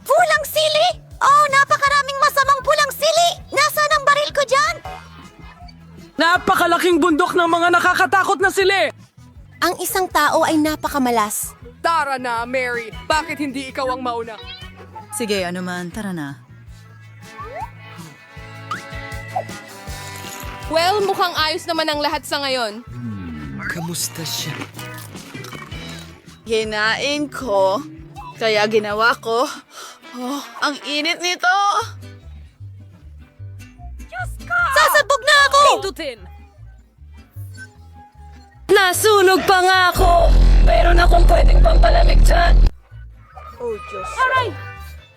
Pulang sili? Oh, napakaraming masamang pulang sili! Nasaan ang baril ko dyan? Napakalaking bundok ng mga nakakatakot na sili! Ang isang tao ay napakamalas. Tara na, Mary. Bakit hindi ikaw ang mauna? Sige, ano man, tara na. Well, mukhang ayos naman ang lahat sa ngayon. Kamusta siya? Hinain ko, kaya ginawa ko. Oh, ang init nito! Sasabog na ako! Nasunog pa nga ako! Meron akong pwedeng pampalamig dyan. Oh, Diyos.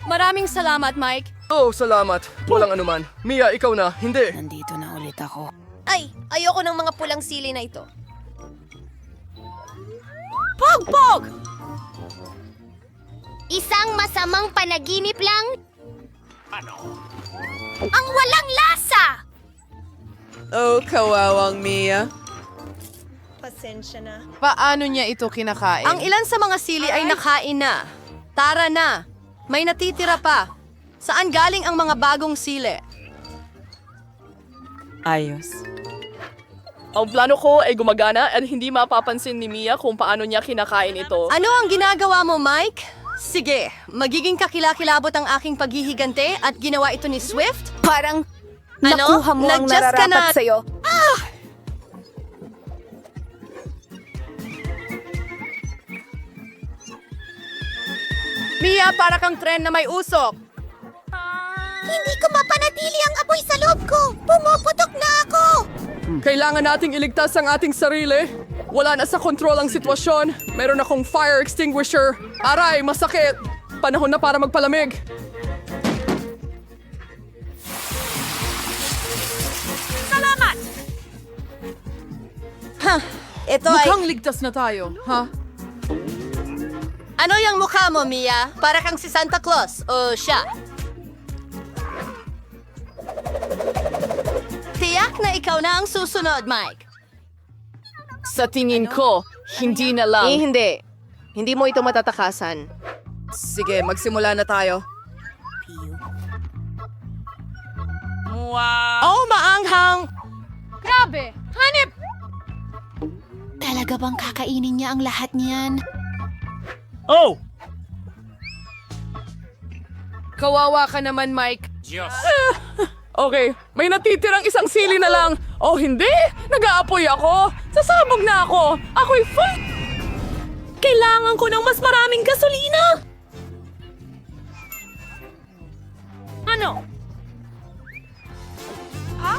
Maraming salamat, Mike. Oh, salamat. Walang anuman. Mia, ikaw na. Hindi. Nandito na ulit ako. Ay, ayoko ng mga pulang sili na ito. Pog! Isang masamang panaginip lang? Ang walang lasa! Oh, kawawang Mia. Paano niya ito kinakain? Ang ilan sa mga sili ay nakain na. Tara na. May natitira pa. Saan galing ang mga bagong sili? Ayos. Ang plano ko ay gumagana at hindi mapapansin ni Mia kung paano niya kinakain ito. Ano ang ginagawa mo, Mike? Sige, magiging kakilakilabot ang aking paghihigante at ginawa ito ni Swift? Parang Nakuha mo ang nararapat sa'yo. Mia, para kang tren na may usok. Hindi ko mapanatili ang apoy sa loob ko! Pumuputok na ako! Kailangan nating iligtas ang ating sarili. Wala na sa kontrol ang sitwasyon. Meron akong fire extinguisher. Aray, masakit. Panahon na para magpalamig. Ito ay... Mukhang ligtas na tayo, ha? Ano yung mukha mo, Mia? Para kang si Santa Claus o siya? Tiyak na ikaw na ang susunod, Mike. Sa tingin ko, hindi na lang. Hindi. Hindi mo ito matatakasan. Sige, magsimula na tayo. Oh, maanghang! Grabe! Hanip! Talaga bang kakainin niya ang lahat niyan? Oh! Kawawa ka naman, Mike. Okay, may natitirang isang sili na lang. Oh, hindi! Nag-aapoy ako! Sasabog na ako! Ako'y full! Kailangan ko ng mas maraming gasolina! Ano?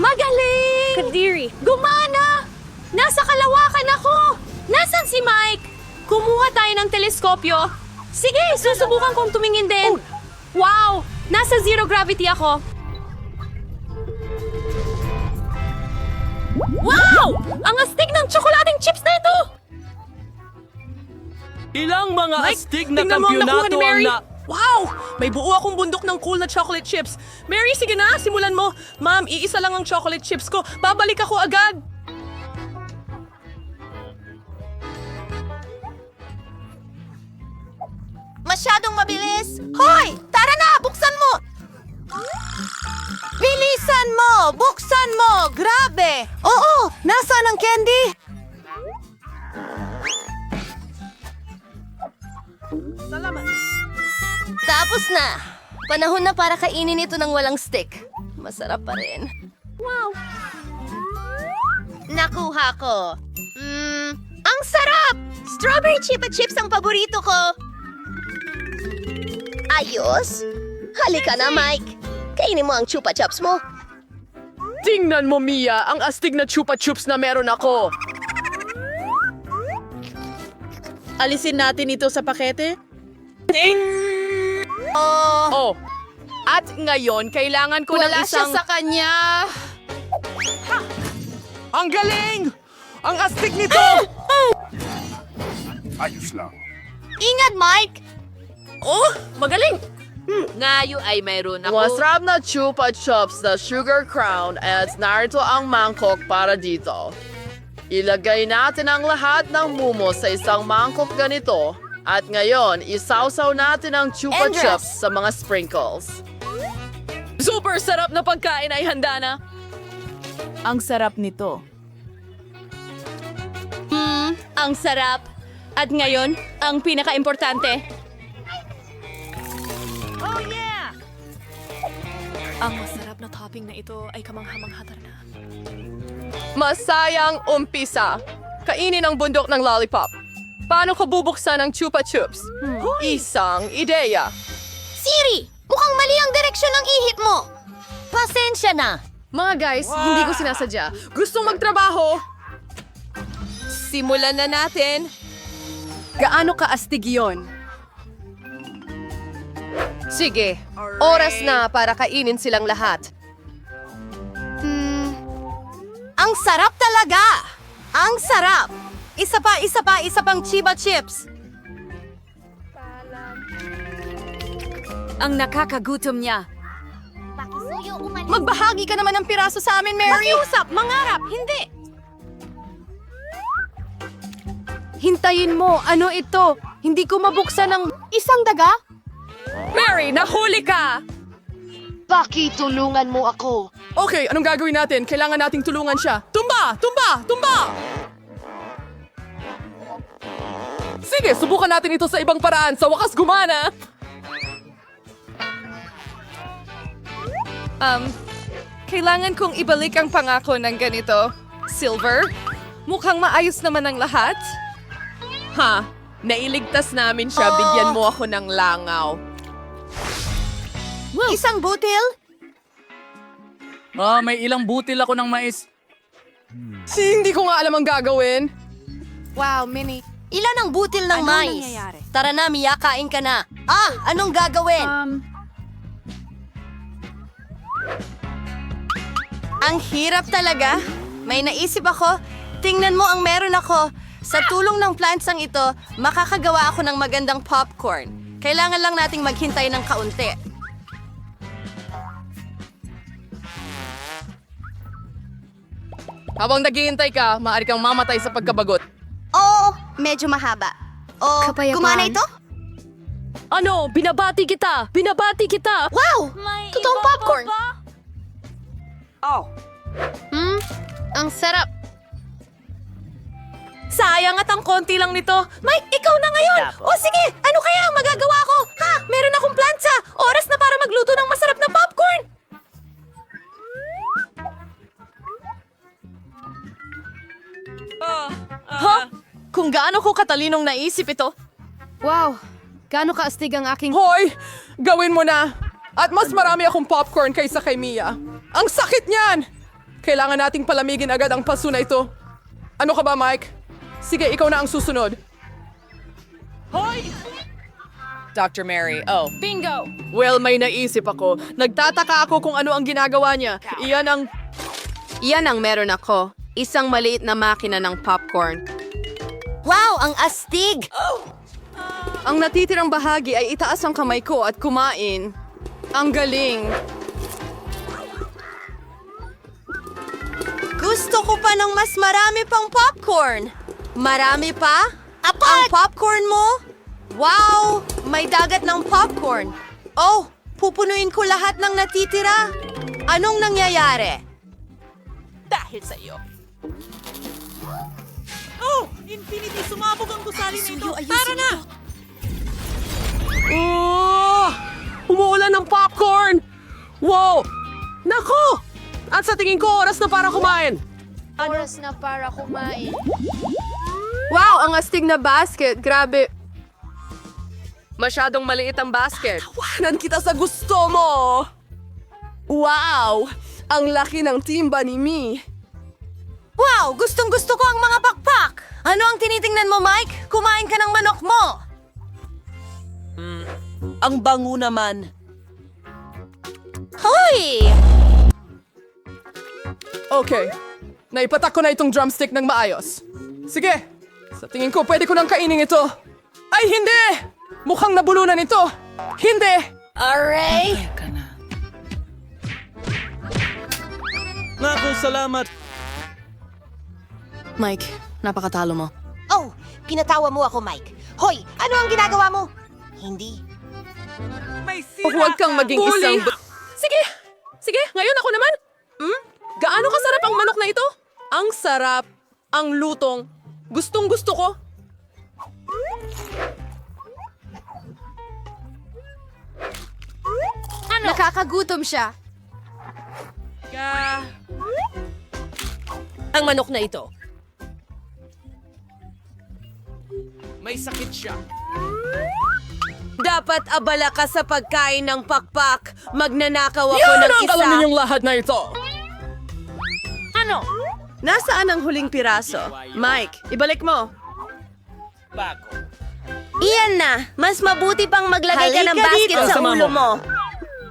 Magaling! Kadiri! Gumana! Nasa kalawakan ako! Nasaan si Mike? Kumuha tayo ng teleskopyo. Sige, susubukan kong tumingin din. Wow! Nasa zero gravity ako. Wow! Ang astig ng tsokolating chips na ito! Ilang mga astig na tingnan mo ang nakuha kampyonato ni ang Mary. na... Wow! May buo akong bundok ng cool na chocolate chips. Mary, sige na, simulan mo. Ma'am, iisa lang ang chocolate chips ko. Babalik ako agad. Masyadong mabilis! Hoy! Tara na! Buksan mo! Bilisan mo! Buksan mo! Grabe! Oo! Nasaan ang candy? Tapos na. Panahon na para kainin ito ng walang stick. Masarap pa rin. Wow! Nakuha ko. Ang sarap! Strawberry Chupa Chips ang paborito ko. Ayos? Halika na, Mike. Kainin mo ang Chupa Chups mo. Tingnan mo, Mia, ang astig na chupa chups na meron ako. Alisin natin ito sa pakete. Oh. At ngayon, kailangan ko ng Wala siya isang... sa kanya. Ang galing! Ang astig nito! Ingat, Mike! Oh, magaling! Ngayon ay mayroon ako. Masarap na chupa chups na sugar crown at narito ang mangkok para dito. Ilagay natin ang lahat ng mumo sa isang mangkok ganito At ngayon, isawsaw natin ang chupa Andres! chups sa mga sprinkles. Super sarap na pagkain ay handa na. Ang sarap nito. Ang sarap. At ngayon, ang pinaka-importante. Ang masarap na topping na ito ay kamangha-mangha na. Masayang umpisa. Kainin ang bundok ng lollipop. Paano ko bubuksan ang chupa chups? Isang ideya. Siri, mukhang mali ang direksyon ng ihip mo. Pasensya na. Mga guys, hindi ko sinasadya. Gustong magtrabaho. Simulan na natin. Gaano kaastig yon? Sige, oras na para kainin silang lahat. Ang sarap talaga. Ang sarap. Isa pang Chiba chips. Ang nakakagutom niya. Magbahagi ka naman ng piraso sa amin, Mary. Makiusap, mangarap, hindi. Hintayin mo, ano ito? Hindi ko mabuksan ng isang daga? Mary, nahuli ka! Pakitulungan mo ako. Okay, anong gagawin natin? Kailangan nating tulungan siya. Tumba! Tumba! Tumba! Sige, subukan natin ito sa ibang paraan. Sa wakas gumana. Kailangan kong ibalik ang pangako ng ganito. Silver, mukhang maayos naman ang lahat. Ha, nailigtas namin siya. Bigyan mo ako ng langaw. Isang butil? May ilang butil ako ng mais. Hindi ko nga alam ang gagawin. Wow, Minnie. Ilan ang butil ng mais? Tara na, Mia, kain ka na. Anong gagawin? Ang hirap talaga. May naisip ako. Tingnan mo ang meron ako. Sa tulong ng plantsang ito, makakagawa ako ng magandang popcorn. Kailangan lang nating maghintay ng kaunti. Habang naghihintay ka, maaari kang mamatay sa pagkabagot. Oo, medyo mahaba. Gumana ito? Ano? Binabati kita! Binabati kita! Wow! Totoong popcorn! Ang sarap. Sayang at ang konti lang nito. Mike, ikaw na ngayon! O sige, ano kaya ang magagawa ko? Ha? Meron akong plancha! Oras na para magluto ng masarap na popcorn! Kung gaano ko katalinong naisip ito. Wow, gaano kaastig ang aking... Hoy! Gawin mo na! At mas marami akong popcorn kaysa kay Mia. Ang sakit niyan! Kailangan nating palamigin agad ang paso na ito. Ano ka ba, Mike? Sige, ikaw na ang susunod. Dr. Mary, oh. Bingo! Well, may naisip ako. Nagtataka ako kung ano ang ginagawa niya. Iyan ang meron ako. Isang maliit na makina ng popcorn. Wow, ang astig! Ang natitirang bahagi ay itaas ang kamay ko at kumain. Ang galing. Gusto ko pa ng mas marami pang popcorn. Marami pa? Ang popcorn mo? Wow! May dagat ng popcorn. Oh, pupunuin ko lahat ng natitira. Anong nangyayari? Dahil sa iyo. Umuulan ng popcorn! Wow! Nako! At sa tingin ko, oras na para kumain. Oras na para kumain. Wow, ang astig na basket. Grabe. Masyadong maliit ang basket. Tawanan kita sa gusto mo. Wow! Ang laki ng timba ni Mi. Wow, gustong-gusto ko ang mga pakpak. Ano ang tinitingnan mo, Mike? Kumain ka ng manok mo. Ang bango naman. Hoy! Okay. Naipatak ko na itong drumstick ng maayos. Sige. Sa tingin ko, pwede ko nang kainin ito. Ay, hindi! Mukhang nabulunan ito. Hindi! Aray! Naku, salamat. Mike, napakatalo mo. Oh, pinatawa mo ako, Mike. Hoy, ano ang ginagawa mo? Hindi. Huwag kang maging isang... Sige! Sige, ngayon ako naman. Gaano kasarap ang manok na ito? Ang sarap. Ang lutong. Gustong gusto ko. Nakakagutom siya. Ang manok na ito. May sakit siya. Dapat abala ka sa pagkain ng pakpak. Magnanakaw ako Yan ng ang isa. alam ninyong lahat na ito. Nasaan ang huling piraso? Mike, ibalik mo. Iyan na. Mas mabuti pang maglagay ka ng basket sa Sama ulo mo. mo.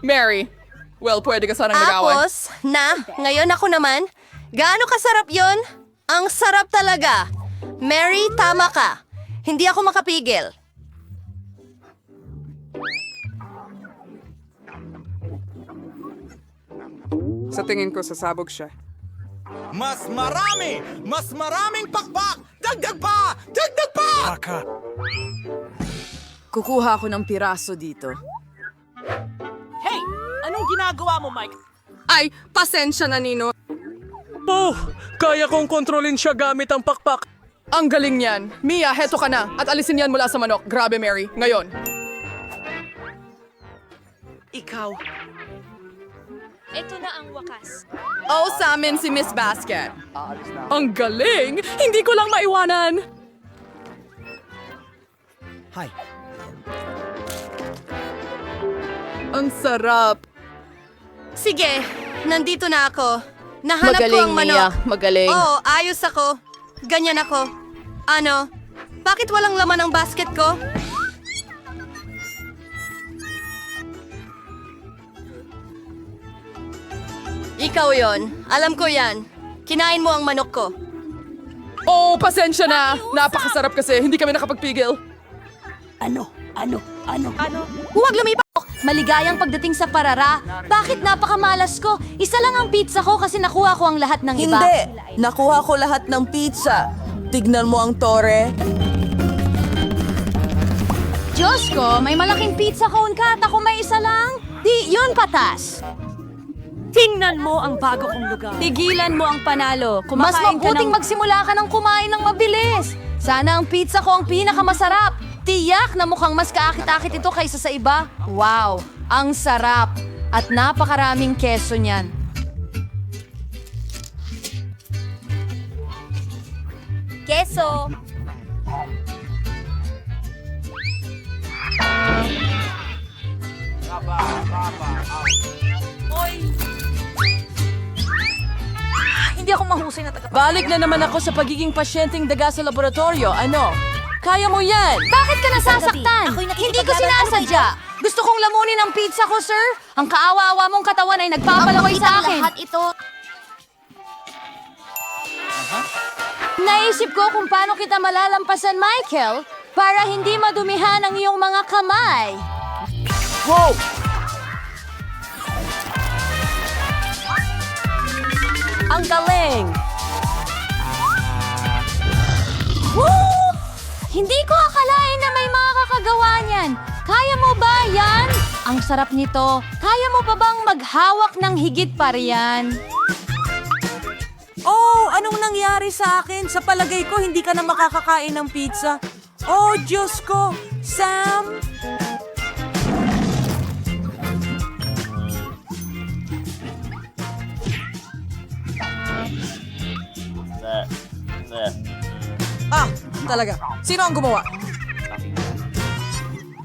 Mary, well, pwede ka sanang nag-away. Tapos, ngayon ako naman. Gaano kasarap yon? Ang sarap talaga. Mary, tama ka. Hindi ako makapigil. Sa tingin ko, sasabog siya. Mas marami! Mas maraming pakpak! Dagdag pa! Dagdag pa! Kukuha ko ng piraso dito. Hey! Anong ginagawa mo, Mike? Ay, pasensya na, Nino. Oh, kaya kong kontrolin siya gamit ang pakpak. Ang galing niyan. Mia, heto ka na. At alisin yan mula sa manok. Grabe, Mary. Ngayon. Ikaw. Ito na ang wakas. Oh, sa amin si Miss Basket. Ang galing! Hindi ko lang maiwanan. Hi. Ang sarap. Sige, nandito na ako. Nahanap ko ang manok. Magaling. Oo, ayos ako. Ganyan ako. Ano? Bakit walang laman ang basket ko? Ikaw yon. Alam ko yan. Kinain mo ang manok ko. Oh, pasensya na. Napakasarap kasi. Hindi kami nakapagpigil. Huwag lumipak! Maligayang pagdating sa parara. Bakit napakamalas ko? Isa lang ang pizza ko kasi nakuha ko ang lahat ng iba. Hindi! Nakuha ko lahat ng pizza. Tignan mo ang tore. Diyos ko, may malaking pizza cone ka at ako may isa lang. Di, yun patas. Tingnan mo ang bago kong lugar. Tigilan mo ang panalo. Mas mabuting magsimula ka ng kumain ng mabilis. Sana ang pizza ko ang pinakamasarap. Tiyak na mukhang mas kaakit-akit ito kaysa sa iba. Wow, ang sarap. At napakaraming keso niyan. Keso. Hindi ako mahusay na taga... Balik na naman ako sa pagiging pasyenteng daga sa laboratorio. Ano? Kaya mo yan! Bakit ka nasasaktan? Hindi ko sinasadya. Gusto kong lamunin ang pizza ko, sir. Ang kaawa-awa mong katawan ay nagpapalaway sa akin. Lahat ito. Naisip ko kung paano kita malalampasan, Michael, para hindi madumihan ang iyong mga kamay. Wow! Ang galing! Woo! Hindi ko akalain na may mga kakagawa niyan. Kaya mo ba yan? Ang sarap nito. Kaya mo pa bang maghawak ng higit pa riyan? Oh, anong nangyari sa akin? Sa palagay ko, hindi ka na makakakain ng pizza. Oh, Diyos ko! Sam! Ah, talaga. Sino ang gumawa?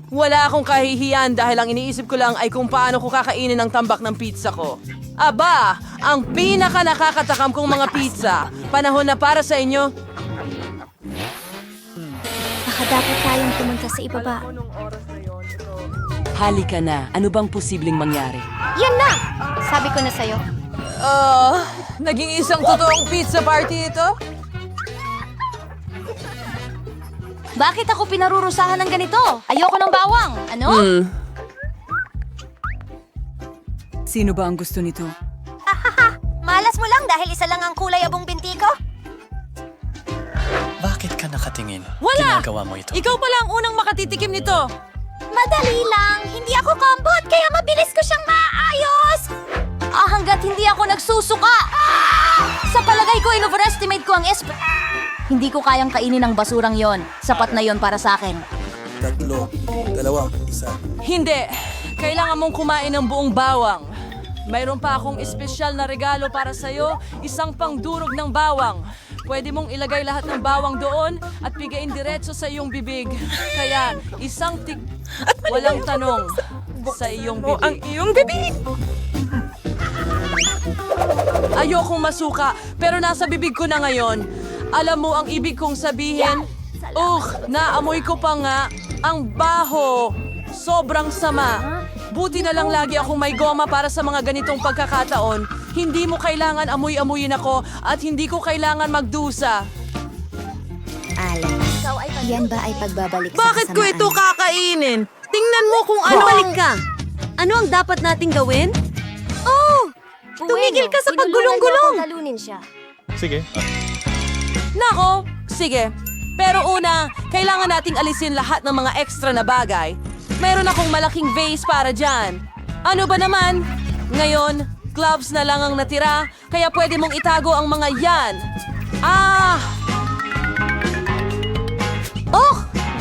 Wala akong kahihiyan dahil ang iniisip ko lang ay kung paano ko kakainin ang tambak ng pizza ko. Aba, ang pinaka nakakatakam kong mga pizza. Panahon na para sa inyo. Baka dapat tayong pumunta sa ibaba. Halika na. Ano bang posibleng mangyari? Yan na! Sabi ko na sa'yo. Naging isang totoong pizza party ito? Bakit ako pinarurusahan ng ganito? Ayoko ng bawang. Ano? Sino ba ang gusto nito? Malas mo lang dahil isa lang ang kulay abong binti ko? Bakit ka nakatingin? Wala! Ginagawa mo ito. Ikaw pala ang unang makatitikim nito. Madali lang. Hindi ako kambot, kaya mabilis ko siyang maayos. Hanggat hindi ako nagsusuka. Sa palagay ko, in-overestimate ko ang Hindi ko kayang kainin ang basurang yon. Sapat na yon para sa akin. Hindi. Kailangan mong kumain ng buong bawang. Mayroon pa akong espesyal na regalo para sa'yo, isang pangdurog ng bawang. Pwede mong ilagay lahat ng bawang doon at bigayin diretso sa iyong bibig. Kaya, isang walang tanong sa iyong bibig. Ang iyong bibig! Ayokong masuka, pero nasa bibig ko na ngayon. Alam mo ang ibig kong sabihin? Naamoy ko pa nga. Ang baho. Sobrang sama. Buti na lang lagi akong may goma para sa mga ganitong pagkakataon. Hindi mo kailangan amoy-amoyin ako at hindi ko kailangan magdusa. Alex, yan ba ay pagbabalik sa Bakit ko ito kakainin? Tingnan mo kung ano Balik ka. Ano ang dapat nating gawin? Tumigil ka sa paggulong-gulong. Talunin siya. Sige. Nako, sige. Pero una, kailangan nating alisin lahat ng mga extra na bagay. Meron akong malaking vase para dyan. Ano ba naman? Ngayon, gloves na lang ang natira, kaya pwede mong itago ang mga yan.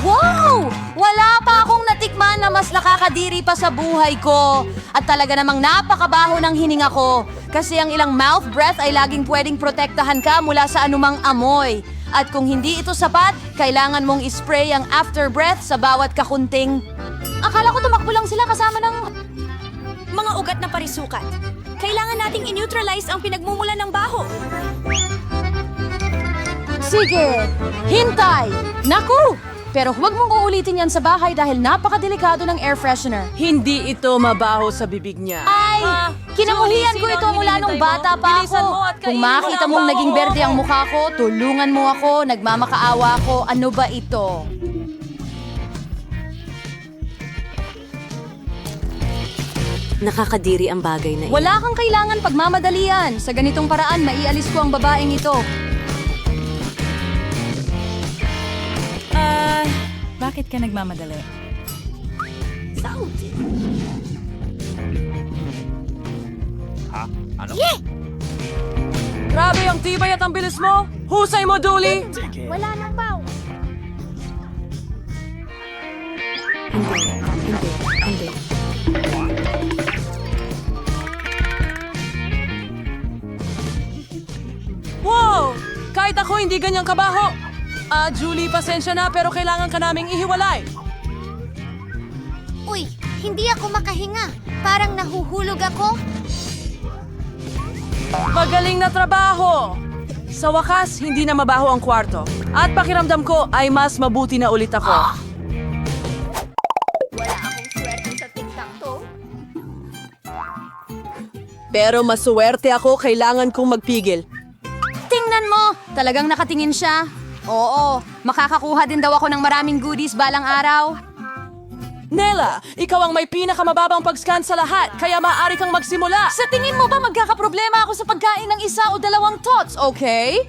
Wow! Wala pa akong natikman na mas nakakadiri pa sa buhay ko. At talaga namang napakabaho ng hininga ko. Kasi ang ilang mouth breath ay laging pwedeng protektahan ka mula sa anumang amoy. At kung hindi ito sapat, kailangan mong ispray ang after breath sa bawat kakunting. Akala ko tumakbo lang sila kasama ng Mga ugat na parisukat. Kailangan nating in-neutralize ang pinagmumulan ng baho. Sige, hintay! Naku! Pero huwag mong uulitin yan sa bahay dahil napakadelikado ng air freshener. Hindi ito mabaho sa bibig niya. Ay! Kinamuhian ko Julie, ito sino ang mula nung hinihintay mo? bata pa Bilisan ako. mo at Kung kainin mo makita na ang mong baho naging ko. berde ang mukha ko, tulungan mo ako, nagmamakaawa ako. Ano ba ito? Nakakadiri ang bagay na Wala kang kailangan pagmamadalian. Sa ganitong paraan, maialis ko ang babaeng ito. Bakit ka nagmamadali? Grabe ang tibay at ang bilis mo. Husay mo, Julie. Wala nang baw. Hindi. Wow! Kahit ako hindi ganyang kabaho. Julie, pasensya na pero kailangan ka naming ihiwalay. Uy, hindi ako makahinga. Parang nahuhulog ako. Magaling na trabaho! Sa wakas, hindi na mabaho ang kwarto. At pakiramdam ko ay mas mabuti na ulit ako. Wala akong swerte sa tic-tac-to. Pero masuwerte ako, kailangan kong magpigil. Tingnan mo! Talagang nakatingin siya. Oo, makakakuha din daw ako ng maraming goodies balang araw. Nela, ikaw ang may pinakamababang pag-scan sa lahat, kaya maaari kang magsimula. Sa tingin mo ba magkakaproblema ako sa pagkain ng isa o dalawang tots, okay?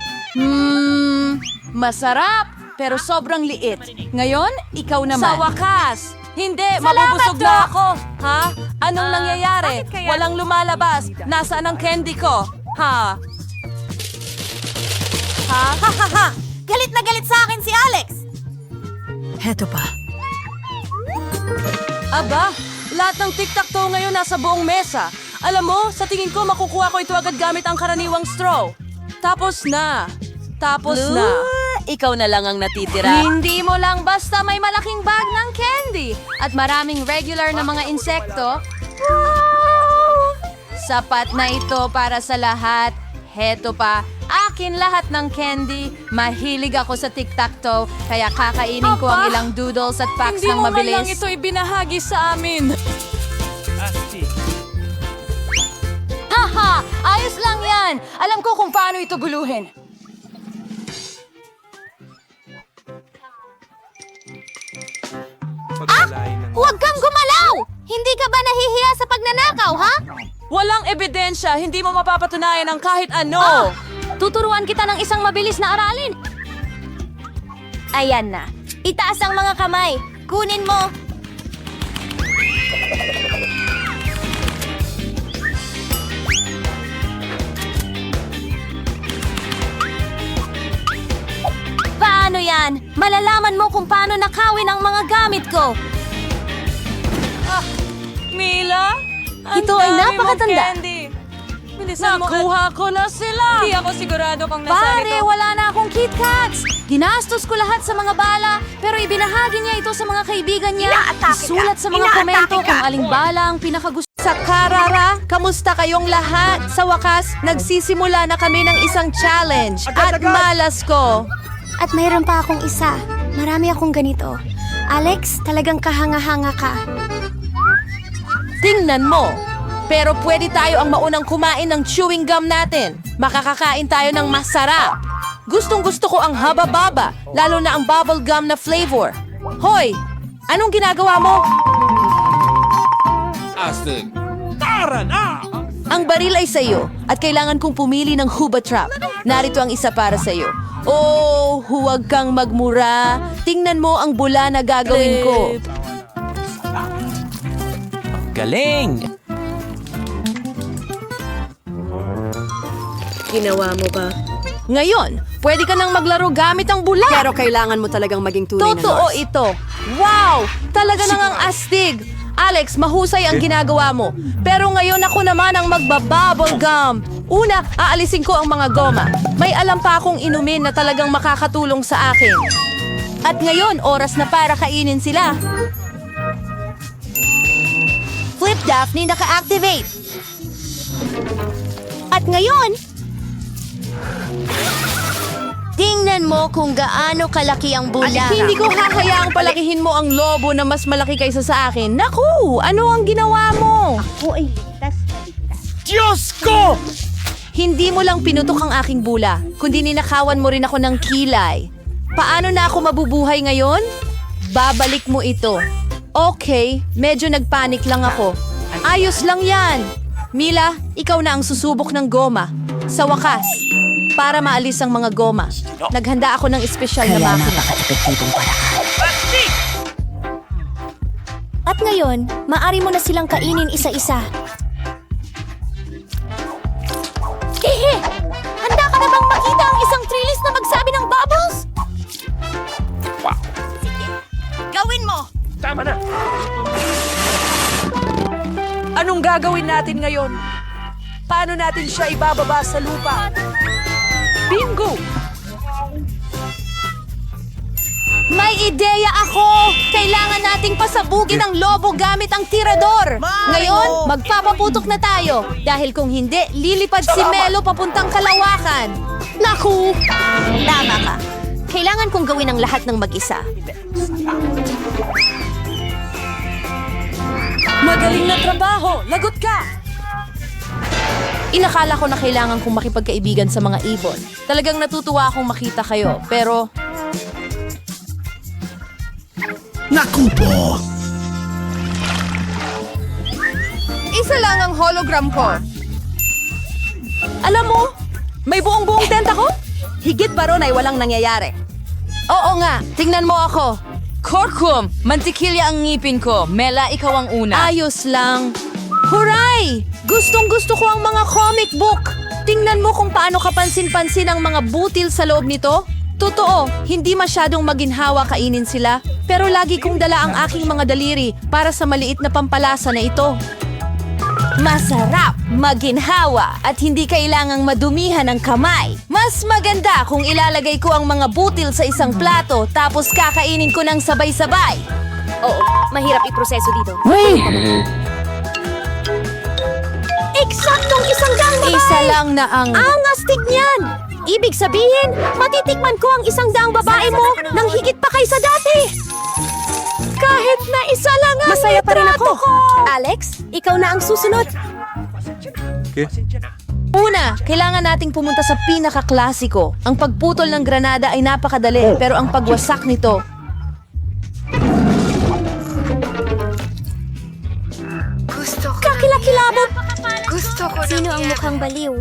Masarap, pero sobrang liit. Ngayon, ikaw naman. Sa wakas! Hindi, Salamat, mabubusog na Doc! ako. Ha? Anong nangyayari? bakit kaya- Walang lumalabas. Nasaan ang candy ko? Ha? Galit na galit sa akin si Alex! Heto pa. Aba, lahat ng tic-tac-toe ngayon nasa buong mesa. Alam mo, sa tingin ko makukuha ko ito agad gamit ang karaniwang straw. Tapos na. Ikaw na lang ang natitira. Hindi mo lang basta may malaking bag ng candy at maraming regular na mga insekto. Sapat na ito para sa lahat. Heto pa, akin lahat ng candy. Mahilig ako sa tic-tac-toe, kaya kakainin ko ang ilang doodles at packs ng mabilis. ibinahagi sa amin. Haha! Ayos lang yan! Alam ko kung paano ito guluhin. Huwag kang gumalaw! Hindi ka ba nahihiya sa pagnanakaw, ha? Walang ebidensya, hindi mo mapapatunayan ang kahit ano. Tuturuan kita ng isang mabilis na aralin. Ayan na. Itaas ang mga kamay. Kunin mo. Paano yan? Malalaman mo kung paano nakawin ang mga gamit ko. Mila? Ang Ito ay dami mong napakatanda. candy. Bilisan mo. Nakuha ko na sila. Hindi ako sigurado kung nasaan Pare, ito. wala na akong Kit Kats. Ginastos ko lahat sa mga bala, pero ibinahagi niya ito sa mga kaibigan niya. Isulat sa mga komento kung aling bala ang pinakagusto. Sa Karara, kamusta kayong lahat? Sa wakas, nagsisimula na kami ng isang challenge. At malas ko. At mayroon pa akong isa. Marami akong ganito. Alex, talagang kahanga-hanga ka. Tingnan mo. Pero pwede tayo ang maunang kumain ng chewing gum natin. Makakakain tayo ng masarap. Gustong-gusto ko ang haba-baba, lalo na ang bubble gum na flavor. Hoy! Anong ginagawa mo? Astig. Tara na! Ang baril ay sa'yo at kailangan kong pumili ng Huba Trap. Narito ang isa para sa'yo. Oh, huwag kang magmura. Tingnan mo ang bula na gagawin ko. Galing! Ginawa mo ba? Ngayon, pwede ka nang maglaro gamit ang bula. Pero kailangan mo talagang maging tunay na Totoo nurse. ito. Wow! Talaga nang ang astig. Alex, mahusay ang ginagawa mo. Pero ngayon ako naman ang magbabubble gum. Una, aalisin ko ang mga goma. May alam pa akong inumin na talagang makakatulong sa akin. At ngayon, oras na para kainin sila. Flip Daphne naka-activate. At ngayon, tingnan mo kung gaano kalaki ang bula. Hindi ko hahayaang palakihin mo ang lobo na mas malaki kaysa sa akin. Naku! Ano ang ginawa mo? Diyos ko! Hindi mo lang pinutok ang aking bula, kundi ninakawan mo rin ako ng kilay. Paano na ako mabubuhay ngayon? Babalik mo ito. Okay, medyo nagpanik lang ako. Ayos lang yan. Mila, ikaw na ang susubok ng goma. Sa wakas, para maalis ang mga goma. Naghanda ako ng espesyal na makina. At ngayon, maari mo na silang kainin isa-isa. Hehe! Handa ka na bang makita ang isang trillis na magsabi ng bubbles? Gawin mo! Anong gagawin natin ngayon? Paano natin siya ibababa sa lupa? Bingo! May ideya ako! Kailangan nating pasabugin ang lobo gamit ang tirador! Ngayon, magpapaputok na tayo. Dahil kung hindi, lilipad si Melo papuntang Kalawakan. Naku! Tama ka. Kailangan kong gawin ang lahat ng mag-isa. Magaling na trabaho! Lagot ka! Inakala ko na kailangan kong makipagkaibigan sa mga ibon. Talagang natutuwa akong makita kayo, pero... Naku po! Isa lang ang hologram ko. Alam mo, may buong-buong tent ako? Higit pa ron ay walang nangyayari. Oo nga, tingnan mo ako. Korkum! Mantikilya ang ngipin ko. Mela, ikaw ang una. Ayos lang. Huray! Gustong-gusto ko ang mga comic book. Tingnan mo kung paano kapansin-pansin ang mga butil sa loob nito. Totoo, hindi masyadong maginhawa kainin sila, pero lagi kong dala ang aking mga daliri para sa maliit na pampalasa na ito. Masarap, maginhawa, at hindi kailangang madumihan ang kamay. Mas maganda kung ilalagay ko ang mga butil sa isang plato tapos kakainin ko ng sabay-sabay. Oo, mahirap iproseso dito. Eksaktong isang daang babae! Isa lang na ang... Ang astig niyan! Ibig sabihin, matitikman ko ang isang daang babae mo nang higit pa kaysa dati! Kahit na isa lang ang Masaya pa rin ako. litrato ko! Alex, ikaw na ang susunod. Una, kailangan nating pumunta sa pinaka-klasiko. Ang pagputol ng granada ay napakadali, pero ang pagwasak nito... Kakilakilabot! Gusto ko Sino ang mukhang baliw?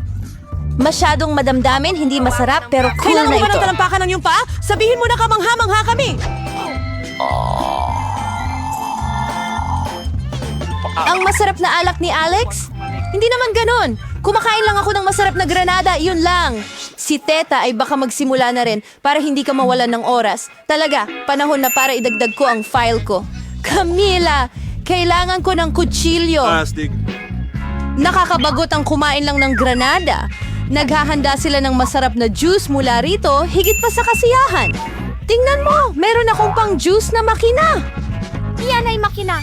Masyadong madamdamin, hindi masarap, pero cool Kailangan na mo ba ng ito. talampakan ng iyong paa? Sabihin mo na kamangha-mangha kami! Ang masarap na alak ni Alex? Hindi naman ganon. Kumakain lang ako ng masarap na granada, yun lang. Si Teta ay baka magsimula na rin para hindi ka mawalan ng oras. Talaga, panahon na para idagdag ko ang file ko. Camila, kailangan ko ng kutsilyo. Plastic. Nakakabagot ang kumain lang ng granada. Naghahanda sila ng masarap na juice mula rito, higit pa sa kasiyahan. Tingnan mo, meron akong pang juice na makina. Iyan ay makina.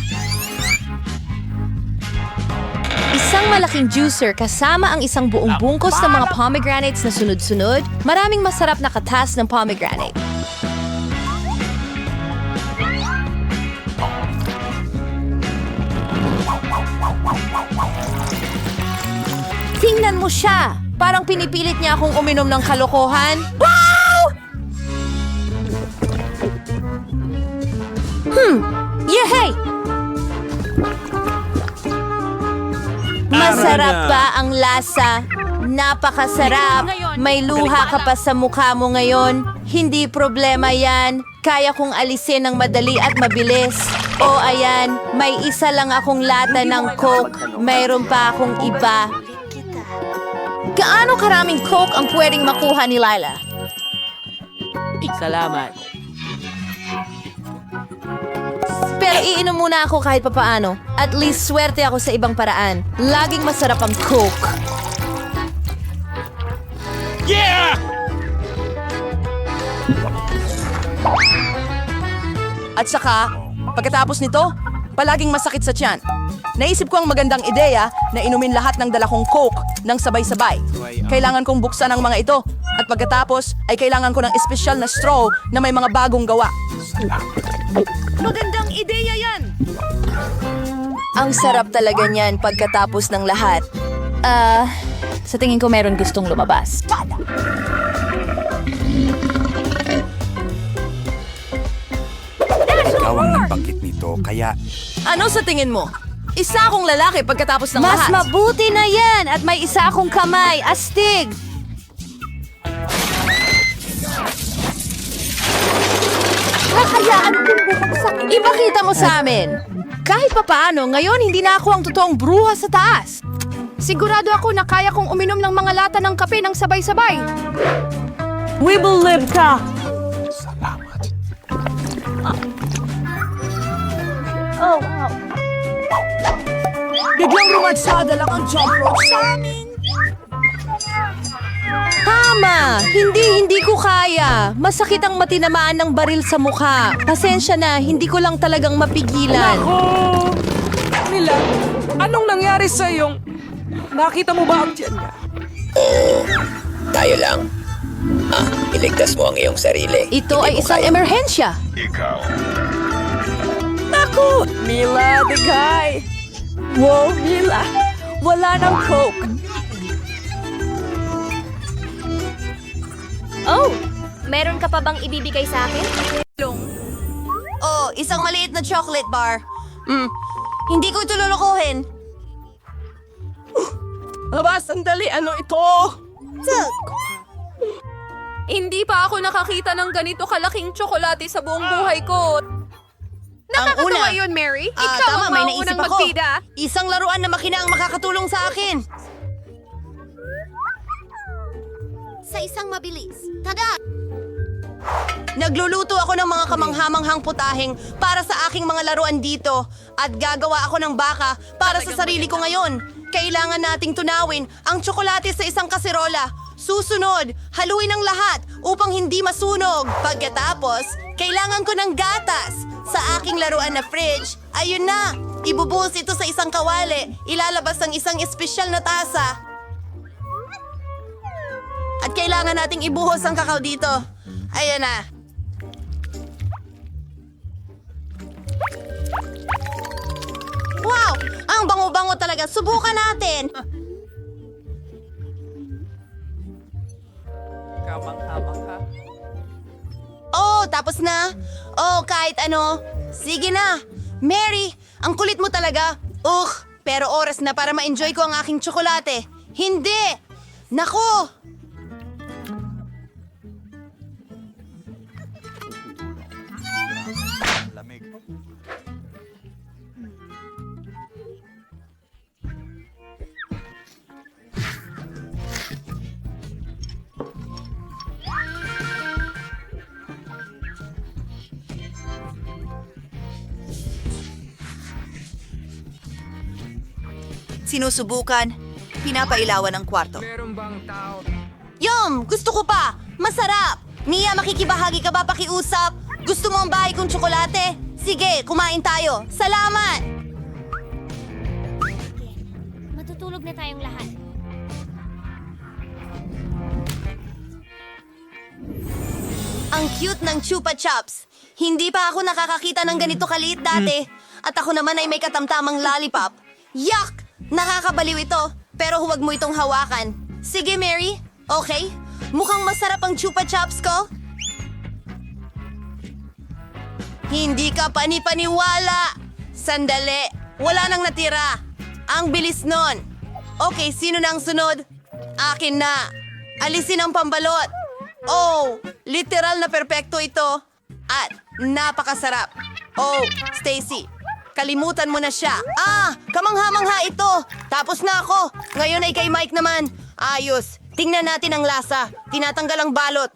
Isang malaking juicer kasama ang isang buong bungkos ng mga pomegranates na sunod-sunod. Maraming masarap na katas ng pomegranate. Tingnan mo siya! Parang pinipilit niya akong uminom ng kalokohan. Wow! Yehey! Masarap ba ang lasa? Napakasarap. May luha ka pa sa mukha mo ngayon. Hindi problema yan. Kaya kong alisin ng madali at mabilis. O ayan, may isa lang akong lata ng Coke. Mayroon pa akong iba. Gaano karaming Coke ang pwedeng makuha ni Lila? Salamat. Pero iinom muna ako kahit papaano. At least swerte ako sa ibang paraan. Laging masarap ang Coke. Yeah! At saka, pagkatapos nito, palaging masakit sa tiyan. Naisip ko ang magandang ideya na inumin lahat ng dala kong Coke ng sabay-sabay. Kailangan kong buksan ang mga ito. At pagkatapos, ay kailangan ko ng espesyal na straw na may mga bagong gawa. Magandang ideya yan! Ang sarap talaga niyan pagkatapos ng lahat. Sa tingin ko meron gustong lumabas. Ikaw ang nagbanggit nito, kaya Ano sa tingin mo? Isa akong lalaki pagkatapos ng Mas lahat. mabuti na yan at may isa akong kamay. Astig! Kakayaan kong bumagsak. Ipakita mo sa amin. Kahit papaano, ngayon hindi na ako ang totoong bruha sa taas. Sigurado ako na kaya kong uminom ng mga lata ng kape ng sabay-sabay. We believe ka! Biglang rumagsada lang ang jump rope sa amin. Tama! Hindi ko kaya. Masakit ang matinamaan ng baril sa mukha. Pasensya na, hindi ko lang talagang mapigilan. Mila, anong nangyari sa iyong... Nakita mo ba ang tiyan niya? Tayo lang. Iligtas mo ang iyong sarili. Ito Hindi ay mo isang kaya. emerhensya. Naku! Mila, the guy! Wow, Mila! Wala ng Coke! Oh, meron ka pa bang ibibigay sa akin? Oh, isang maliit na chocolate bar. Hindi ko ito lulukuhin. Aba, sandali! Ano ito? Hindi pa ako nakakita ng ganito kalaking tsokolate sa buong buhay ko. Nakakatuwa yun, Mary. Ikaw tama, ang may mauunang naisip ako. magbida. Isang laruan na makina ang makakatulong sa akin. Sa isang mabilis. Tada! Nagluluto ako ng mga kamanghamanghang putahing para sa aking mga laruan dito at gagawa ako ng baka para sa sarili ko ngayon. Kailangan nating tunawin ang tsokolate sa isang kaserola. Susunod, haluin ang lahat upang hindi masunog. Pagkatapos, kailangan ko ng gatas sa aking laruan na fridge. Ayun na, ibubuhos ito sa isang kawali. Ilalabas ang isang espesyal na tasa. At kailangan nating ibuhos ang kakao dito. Ayan na. Wow! Ang bango-bango talaga. Subukan natin. Oh, tapos na. Oh, kahit ano. Sige na. Mary, ang kulit mo talaga. Pero oras na para ma-enjoy ko ang aking tsokolate. Hindi! Nako! Sinusubukan, pinapailawan ang kwarto. Yum! Gusto ko pa! Masarap! Mia, makikibahagi ka ba pakiusap? Gusto mo ang bahay kong tsokolate? Sige, kumain tayo. Salamat! Matutulog na tayong lahat. Ang cute ng Chupa Chups. Hindi pa ako nakakakita ng ganito kaliit dati. At ako naman ay may katamtamang lollipop. Yuck! Nakakabaliw ito, pero huwag mo itong hawakan. Sige, Mary. Okay? Mukhang masarap ang Chupa Chups ko. Hindi ka panipaniwala. Sandali. Wala nang natira. Ang bilis nun. Okay, sino na ang sunod? Akin na. Alisin ang pambalot. Oh, literal na perpekto ito. At napakasarap. Oh, Stacy, kalimutan mo na siya. Kamangha-mangha ito. Tapos na ako. Ngayon ay kay Mike naman. Ayos. Tingnan natin ang lasa. Tinatanggal ang balot.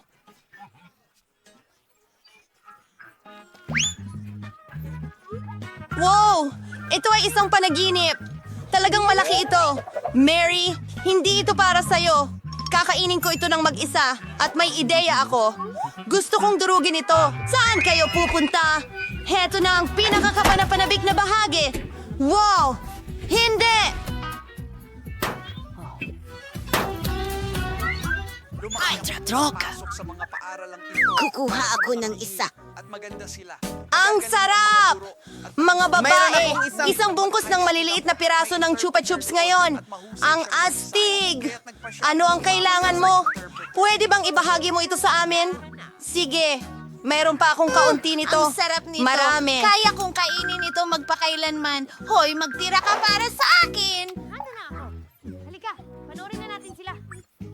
Wow! Ito ay isang panaginip. Talagang malaki ito. Mary, hindi ito para sa'yo. Kakainin ko ito ng mag-isa at may ideya ako. Gusto kong durugin ito. Saan kayo pupunta? Heto na ang pinakakapanapanabik na bahagi. Wow! Hindi! Droga! Sa mga paaralang ito Kukuha ako ng isa. at maganda sila. Ang sarap! Mga babae, Mayroon akong isang bungkus ng maliliit na piraso ng Chupa Chups ngayon. Ang astig! Ano ang kailangan mo? Pwede bang ibahagi mo ito sa amin? Sige, meron pa akong kaunti nito. Ang sarap nito. Marami. Kaya kong kainin ito magpakailanman. Hoy, magtira ka para sa akin. Handa na ako. Halika, panoorin na natin sila.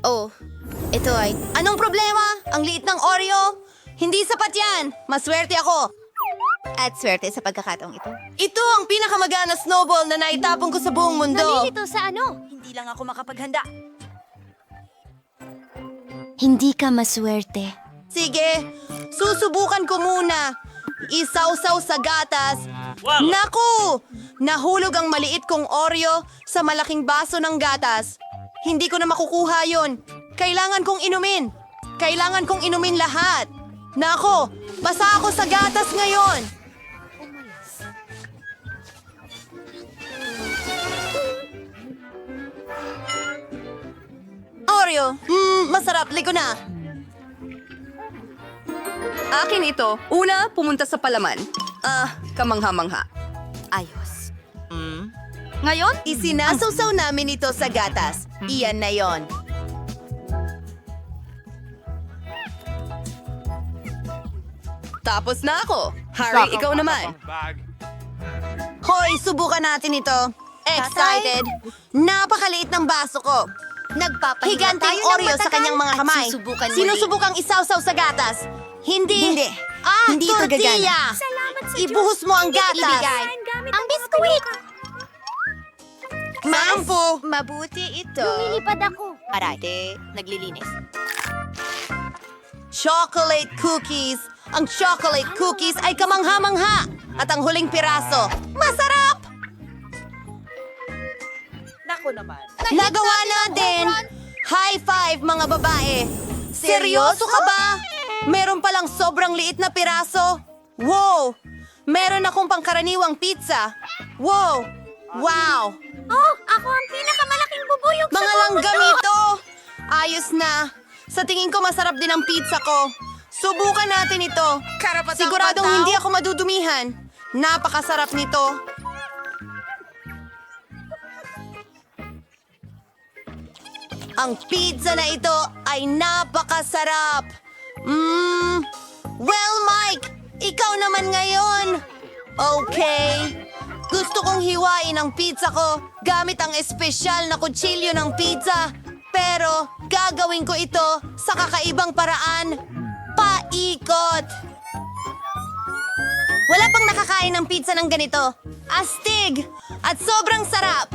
Oh, ito ay... Anong problema? Ang liit ng Oreo? Hindi sapat yan. Maswerte ako. At swerte sa pagkakataong ito. Ito ang pinakamagana snowball na naitapon ko sa buong mundo. Nalilito sa ano? Hindi lang ako makapaghanda. Hindi ka maswerte. Sige, susubukan ko muna. Isawsaw sa gatas. Naku! Nahulog ang maliit kong Oreo sa malaking baso ng gatas. Hindi ko na makukuha yon. Kailangan kong inumin. Kailangan kong inumin lahat. Nako, basa ako sa gatas ngayon. Oreo, masarap. Ligo na. Akin ito. Una, pumunta sa palaman. Kamangha-mangha. Ayos. Ngayon, Isinasawsaw namin ito sa gatas. Iyan na yon. tapos na ako. Harry, ikaw naman. Hoy, subukan natin ito. Excited? Napakaliit ng baso ko. Nagpapahinga Higanteng tayo ng Oreo sa matagal kanyang mga at kamay. susubukan muli. Sinusubukang isawsaw sa gatas. Hindi. Hindi ito tortilla. Salamat sa Ibuhos mo ang gatas. Ibigay. Ang biskuit! Sampo. Mabuti ito. Lumilipad ako. Parate, naglilinis. Chocolate cookies. Ang chocolate cookies ay kamangha-mangha. At ang huling piraso, masarap! Nagawa natin! High five, mga babae! Seryoso ka ba? Meron palang sobrang liit na piraso. Wow! Meron akong pangkaraniwang pizza. Wow! Wow! Oh, ako ang pinakamalaking bubuyog sa Mga buong langgam mundo. ito! Ayos na. Sa tingin ko masarap din ang pizza ko. Subukan natin ito. Siguradong hindi ako madudumihan. Napakasarap nito. Ang pizza na ito ay napakasarap. Well, Mike, ikaw naman ngayon. Okay. Gusto kong hiwain ang pizza ko gamit ang espesyal na kutsilyo ng pizza. Pero gagawin ko ito sa kakaibang paraan. Paikot! Wala pang nakakain ng pizza ng ganito. Astig! At sobrang sarap!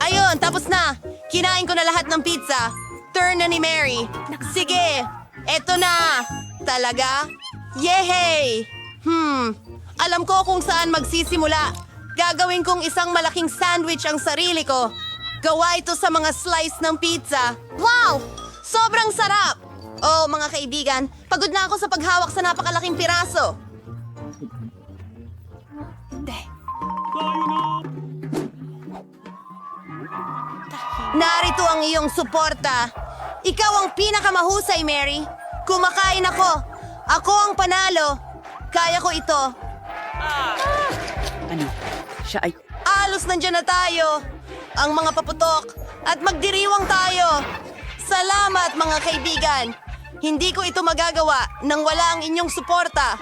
Ayun, tapos na! Kinain ko na lahat ng pizza. Turn na ni Mary. Sige, eto na! Talaga? Yehey! Alam ko kung saan magsisimula. Gagawin kong isang malaking sandwich ang sarili ko. Gawa ito sa mga slice ng pizza. Wow! Sobrang sarap! Oh, mga kaibigan, pagod na ako sa paghawak sa napakalaking piraso. Narito ang iyong suporta. Ikaw ang pinakamahusay, Mary. Kumakain ako. Ako ang panalo. Kaya ko ito. Alos nandyan na tayo. Ang mga paputok. At magdiriwang tayo. Salamat, mga kaibigan. Hindi ko ito magagawa nang wala ang inyong suporta.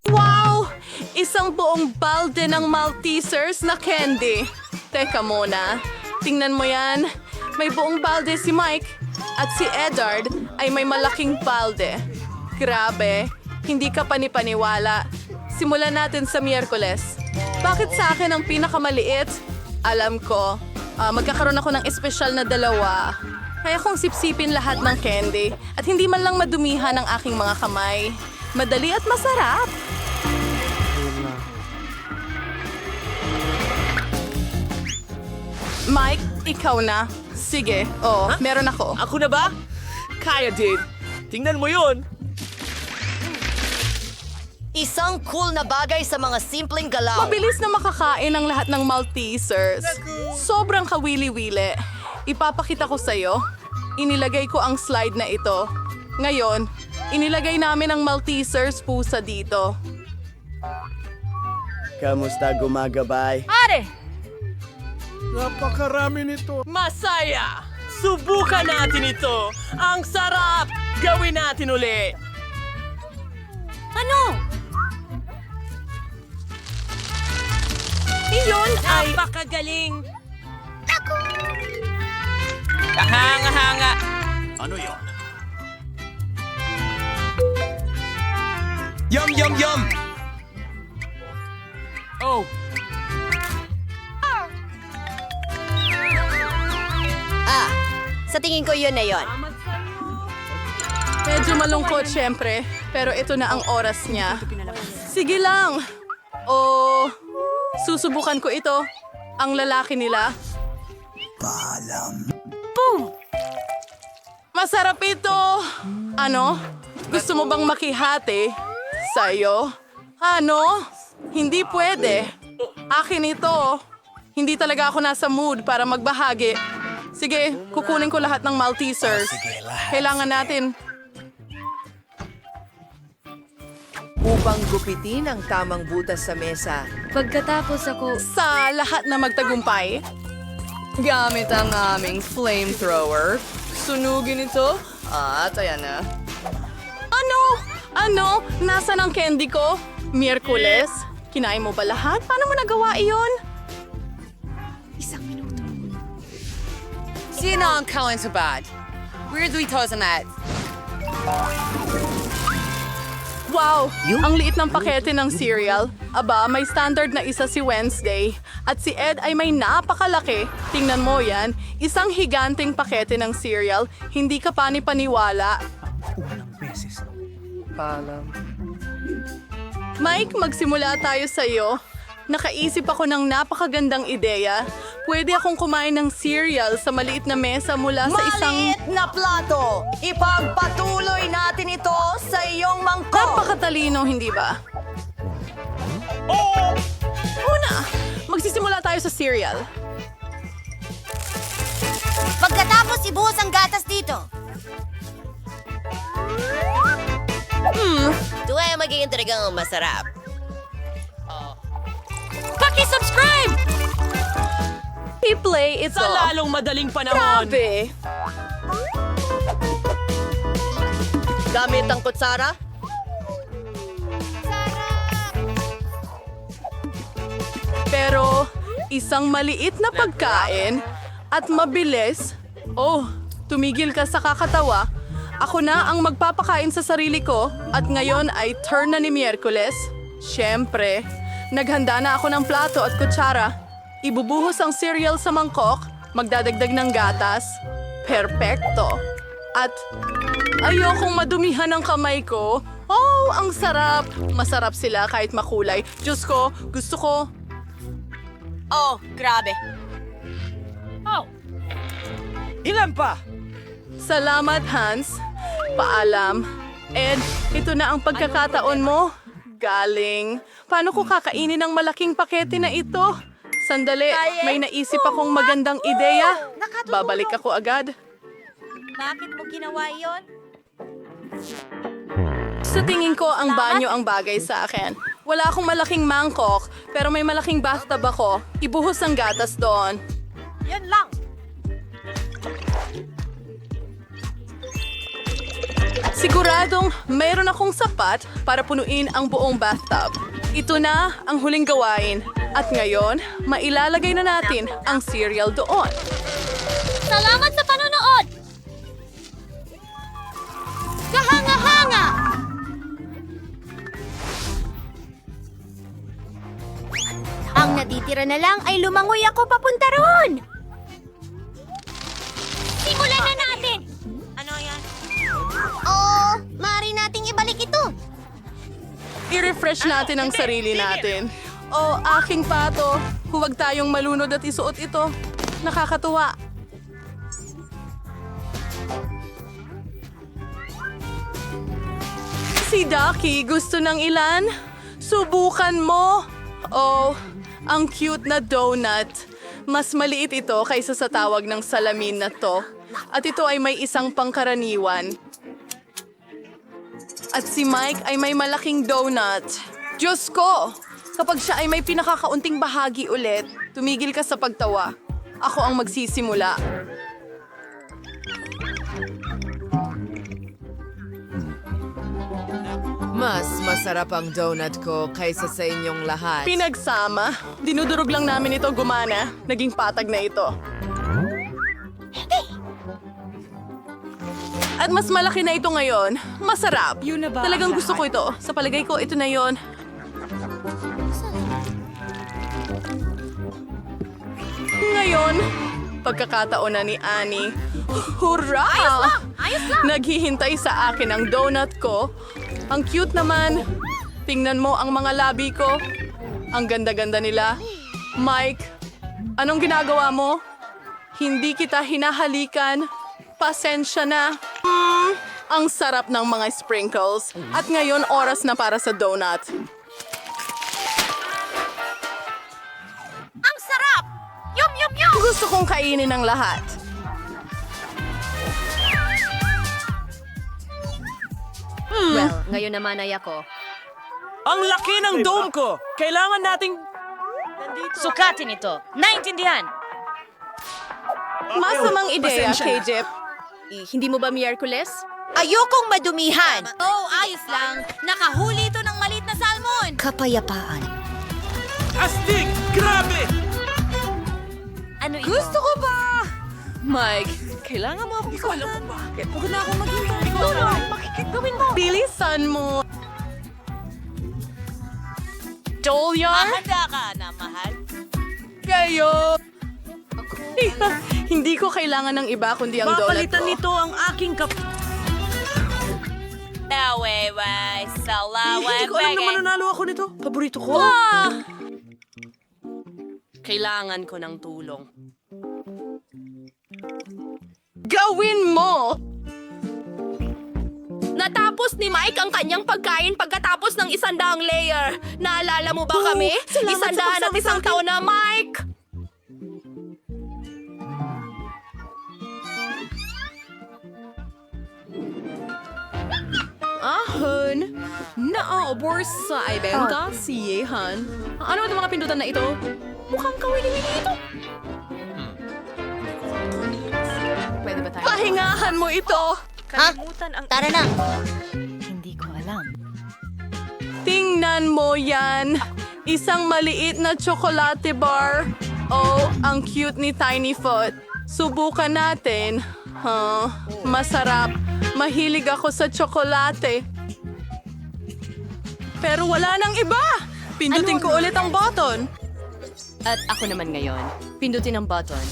Wow! Isang buong balde ng Maltesers na candy. Teka muna. Tingnan mo yan. May buong balde si Mike. At si Edward ay may malaking balde. Grabe. Hindi ka panipaniwala. Simulan natin sa Miyerkules. Bakit sa akin ang pinakamaliit? Alam ko. Magkakaroon ako ng espesyal na 2. Kaya kong sipsipin lahat ng candy at hindi man lang madumihan ang aking mga kamay. Madali at masarap. Mike, ikaw na. Sige, meron ako. Ako na ba? Kaya din. Tingnan mo yun. Isang cool na bagay sa mga simpleng galaw. Mabilis na makakain ang lahat ng Maltesers. Sobrang kawili-wili. Ipapakita ko sa'yo. Inilagay ko ang slide na ito. Ngayon, inilagay namin ang Maltesers pusa dito. Kamusta gumagabay? Pare! Napakarami nito. Masaya! Subukan natin ito! Ang sarap! Gawin natin uli! Ano? Iyon ay... Napakagaling! Kahanga-hanga! Ano yon? Yum, yum, yum! Oh! Sa tingin ko yun na yun. Medyo malungkot syempre, pero ito na ang oras niya. Sige lang! Susubukan ko ito. Ang lalaki nila. Boom! Masarap ito! Ano? Gusto mo bang makihati? Sa'yo? Ano? Hindi pwede. Akin ito. Hindi talaga ako nasa mood para magbahagi. Sige, kukunin ko lahat ng Maltesers. Kailangan natin. Upang gupitin ang tamang butas sa mesa. Pagkatapos ako... Sa lahat na magtagumpay, Gamit ang aming flamethrower. Sunugin ito. At ayan na. Ano? Nasaan ang candy ko? Miyerkules? Kinain mo ba lahat? Paano mo nagawa iyon? Sino ang kawan sa bad? Where do we toss on that? Wow! Ang liit ng pakete ng cereal. Aba, may standard na isa si Wednesday. At si Ed ay may napakalaki. Tingnan mo yan. Isang higanting pakete ng cereal. Hindi ka panipaniwala. Mike, magsimula tayo sa iyo. Nakaisip ako ng napakagandang ideya. Pwede akong kumain ng cereal sa maliit na mesa mula sa isang... Maliit na plato! Ipagpatuloy natin ito sa iyong mangkok! Napakatalino, hindi ba? Una, magsisimula tayo sa cereal. Pagkatapos ibuhos ang gatas dito. Ito ay magiging talagang masarap. Paki-subscribe! I-play ito. Sa lalong madaling panahon. Grabe! Gamit ang kutsara? Pero Isang maliit na pagkain at mabilis. Oh, tumigil ka sa kakatawa. Ako na ang magpapakain sa sarili ko at ngayon ay turn na ni Miyerkules. Siyempre, naghanda na ako ng plato at kutsara. Ibubuhos ang cereal sa mangkok, magdadagdag ng gatas. Perpekto. At ayokong madumihan ang kamay ko. Oh, ang sarap. Masarap sila kahit makulay. Diyos ko, gusto ko. Oh, grabe. Ilan pa? Salamat, Hans. Paalam. Ed, ito na ang pagkakataon mo. Galing. Paano ko kakainin ang malaking pakete na ito? Sandali, may naisip akong magandang ideya. Babalik ako agad. Bakit mo ginawa iyon? Sa tingin ko, ang banyo ang bagay sa akin. Wala akong malaking mangkok, pero may malaking bathtub ako. Ibuhos ang gatas doon. Yan lang. Siguradong mayroon akong sapat para punuin ang buong bathtub. Ito na ang huling gawain. At ngayon, mailalagay na natin ang cereal doon. Salamat sa panonood! Kahanga-hanga! Ang natitira na lang ay lumangoy ako papunta roon! Simulan na natin! Ano yan? Oh, maaari nating ibalik ito. I-refresh natin ang sarili natin. O, aking pato, huwag tayong malunod at isuot ito. Nakakatuwa. Si Ducky gusto ng ilan? Subukan mo! Oh, ang cute na donut. Mas maliit ito kaysa sa tawag ng salamin na to. At ito ay may isang pangkaraniwan. At si Mike ay may malaking donut. Diyos ko! Kapag siya ay may pinakakaunting bahagi ulit, tumigil ka sa pagtawa. Ako ang magsisimula. Mas masarap ang donut ko kaysa sa inyong lahat. Pinagsama. Dinudurog lang namin ito gumana. Naging patag na ito. At mas malaki na ito ngayon. Masarap. Talagang gusto ko ito. Sa palagay ko, ito na yon. Ngayon, pagkakataon na ni Annie. Hurra! Ayos lang! Naghihintay sa akin ang donut ko. Ang cute naman. Tingnan mo ang mga labi ko. Ang ganda-ganda nila. Mike, anong ginagawa mo? Hindi kita hinahalikan. Pasensya na. Ang sarap ng mga sprinkles. At ngayon, oras na para sa donut. Ang sarap! Yum, yum, yum! Gusto kong kainin ang lahat. Well, ngayon naman ay ako. Ang laki ng dome ko! Kailangan nating... Sukatin ito. Naintindihan. Masamang ideya, KJ. Hindi mo ba Miyerkules? Ayokong madumihan! Oh, ayos lang. Nakahuli ito ng maliit na salmon. Kapayapaan. Astig! Grabe! Ano ito? Gusto ko ba? Mike, kailangan mo akong Ikaw alam ko bakit. Huwag na akong maghintay. Tulong! Makikitawin mo! Bilisan mo. Dolyan? Handa ka na, mahal. Kayo! Hindi ko kailangan ng iba kundi ang donut ko. nito ang aking Away, salaway, Hindi ko alam na mananalo ako nito. Paborito ko. Kailangan ko ng tulong. Gawin mo! Natapos ni Mike ang kanyang pagkain pagkatapos ng 100 layer. Naalala mo ba kami? salamat sa 100 at isang taon na, Mike! Ahon, naobor sa ibenta si Yehan. Ano ang mga pindutan na ito? Mukhang kawili-wili ito. Pwede ba tayo? Pahingahan mo ito! Tara na! Tingnan mo yan. Isang maliit na tsokolate bar. Oh, ang cute ni Tiny Foot. Subukan natin. Masarap. Mahilig ako sa tsokolate. Pero wala nang iba! Pindutin ko ulit ang button. At ako naman ngayon. Pindutin ang button.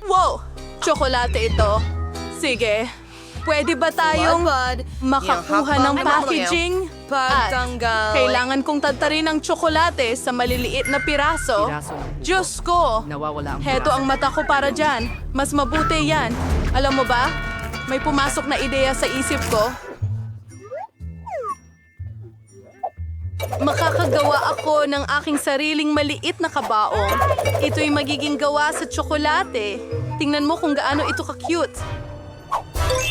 Wow! Tsokolate ito. Sige. Pwede ba tayong makakuha ng packaging? Pagtanggal. Kailangan kong tadtarin ang tsokolate sa maliliit na piraso. Diyos ko! Heto ang mata ko para dyan. Mas mabuti yan. Alam mo ba? May pumasok na ideya sa isip ko. Makakagawa ako ng aking sariling maliit na kabaong. Ito'y magiging gawa sa tsokolate. Tingnan mo kung gaano ito ka-cute.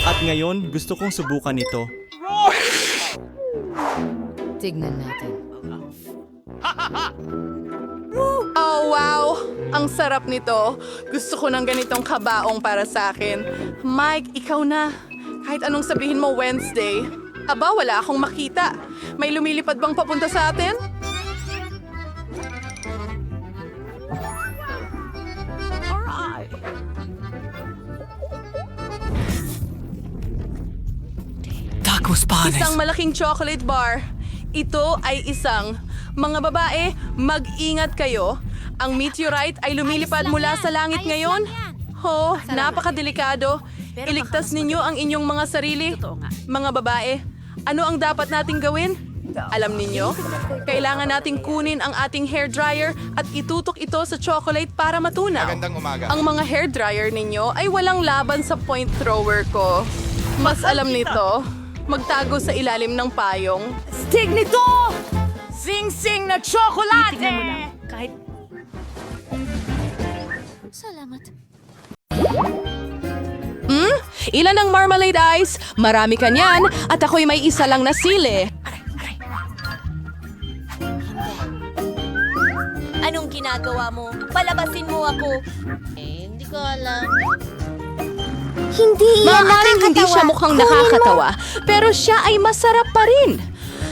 At ngayon, gusto kong subukan ito. Tignan natin. Oh, wow! Ang sarap nito. Gusto ko ng ganitong kabaong para sa akin. Mike, ikaw na. Kahit anong sabihin mo Wednesday. Aba, wala akong makita. May lumilipad bang papunta sa atin? Isang malaking chocolate bar. Ito ay isang. Mga babae, mag-ingat kayo. Ang meteorite ay lumilipad mula sa langit ngayon. Napakadelikado. Iligtas ninyo ang inyong mga sarili. Mga babae, ano ang dapat nating gawin? Alam ninyo, kailangan nating kunin ang ating hairdryer at itutok ito sa chocolate para matunaw. Magandang umaga. Ang mga hairdryer ninyo ay walang laban sa point thrower ko. Mas alam nito, magtago sa ilalim ng payong. Stig nito! Sing-sing na tsokolate! Kahit... Salamat. Ilan ang marmalade ice? Marami ka niyan at ako'y may isa lang na sili. Anong ginagawa mo? Palabasin mo ako. Hindi ko alam. Hindi Maaaring hindi siya mukhang nakakatawa, pero siya ay masarap pa rin.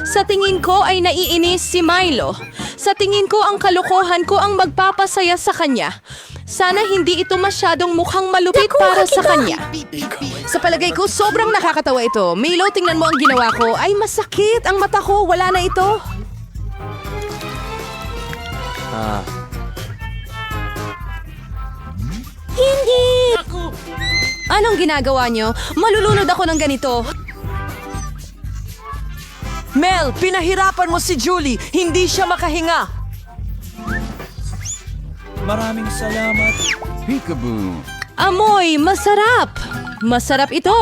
Sa tingin ko ay naiinis si Milo. Sa tingin ko ang kalokohan ko ang magpapasaya sa kanya. Sana hindi ito masyadong mukhang malupit para sa kanya. Sa palagay ko, sobrang nakakatawa ito. Milo, tingnan mo ang ginawa ko. Ay, masakit ang mata ko. Wala na ito. Hindi! Anong ginagawa niyo? Malulunod ako ng ganito. Mel, pinahirapan mo si Julie. Hindi siya makahinga. Maraming salamat. Amoy, masarap. Masarap ito.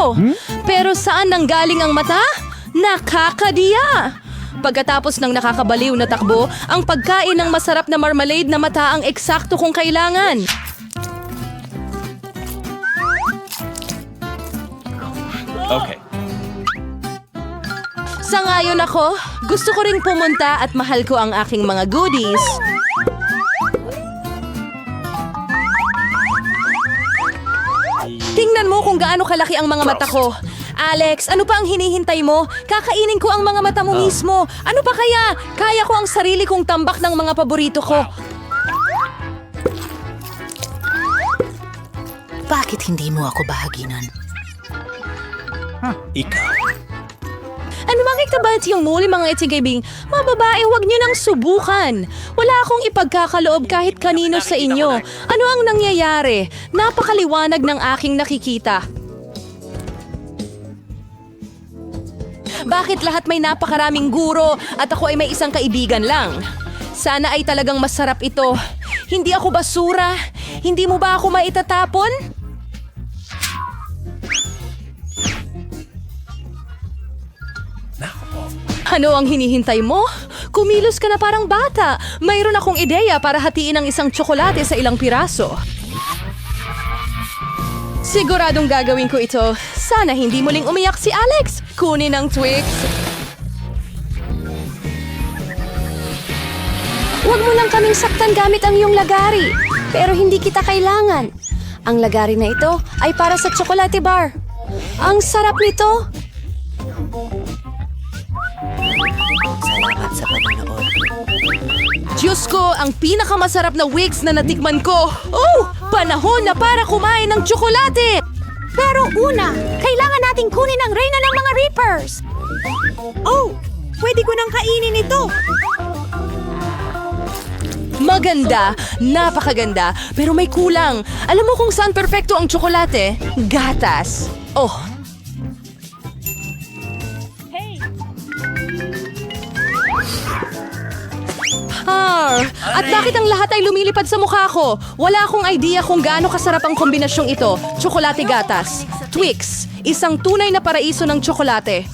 Pero saan nanggaling ang mata? Nakakadiya. Pagkatapos ng nakakabaliw na takbo, ang pagkain ng masarap na marmalade na mata ang eksakto kong kailangan. Okay. Sangayon ako, gusto ko ring pumunta at mahal ko ang aking mga goodies. Tingnan mo kung gaano kalaki ang mga mata ko. Alex, ano pa ang hinihintay mo? Kakainin ko ang mga mata mo mismo. Ano pa kaya? Kaya ko ang sarili kong tambak ng mga paborito ko. Bakit hindi mo ako bahaginan? Ikaw. Ano makikita ba yung muli mga itigibing? Mga babae, huwag niyo nang subukan. Wala akong ipagkakaloob kahit kanino sa inyo. Ano ang nangyayari? Napakaliwanag ng aking nakikita. Bakit lahat may napakaraming guro at ako ay may isang kaibigan lang? Sana ay talagang masarap ito. Hindi ako basura. Hindi mo ba ako maitatapon? Ano ang hinihintay mo? Kumilos ka na parang bata. Mayroon akong ideya para hatiin ang isang tsokolate sa ilang piraso. Siguradong gagawin ko ito. Sana hindi muling umiyak si Alex. Kunin ang Twix. Huwag mo lang kaming saktan gamit ang iyong lagari. Pero hindi kita kailangan. Ang lagari na ito ay para sa chocolate bar. Ang sarap nito. Salamat sa panonood. Diyos ko ang pinakamasarap na Wix na natikman ko. Oh, panahon na para kumain ng tsokolate! Pero una, kailangan nating kunin ang reyna ng mga Reapers. Oh, pwede ko nang kainin ito. Maganda, napakaganda, pero may kulang. Alam mo kung saan perpekto ang tsokolate? Gatas. Oh, at bakit ang lahat ay lumilipad sa mukha ko? Wala akong idea kung gaano kasarap ang kombinasyong ito. Tsokolate gatas. Twix, isang tunay na paraiso ng tsokolate.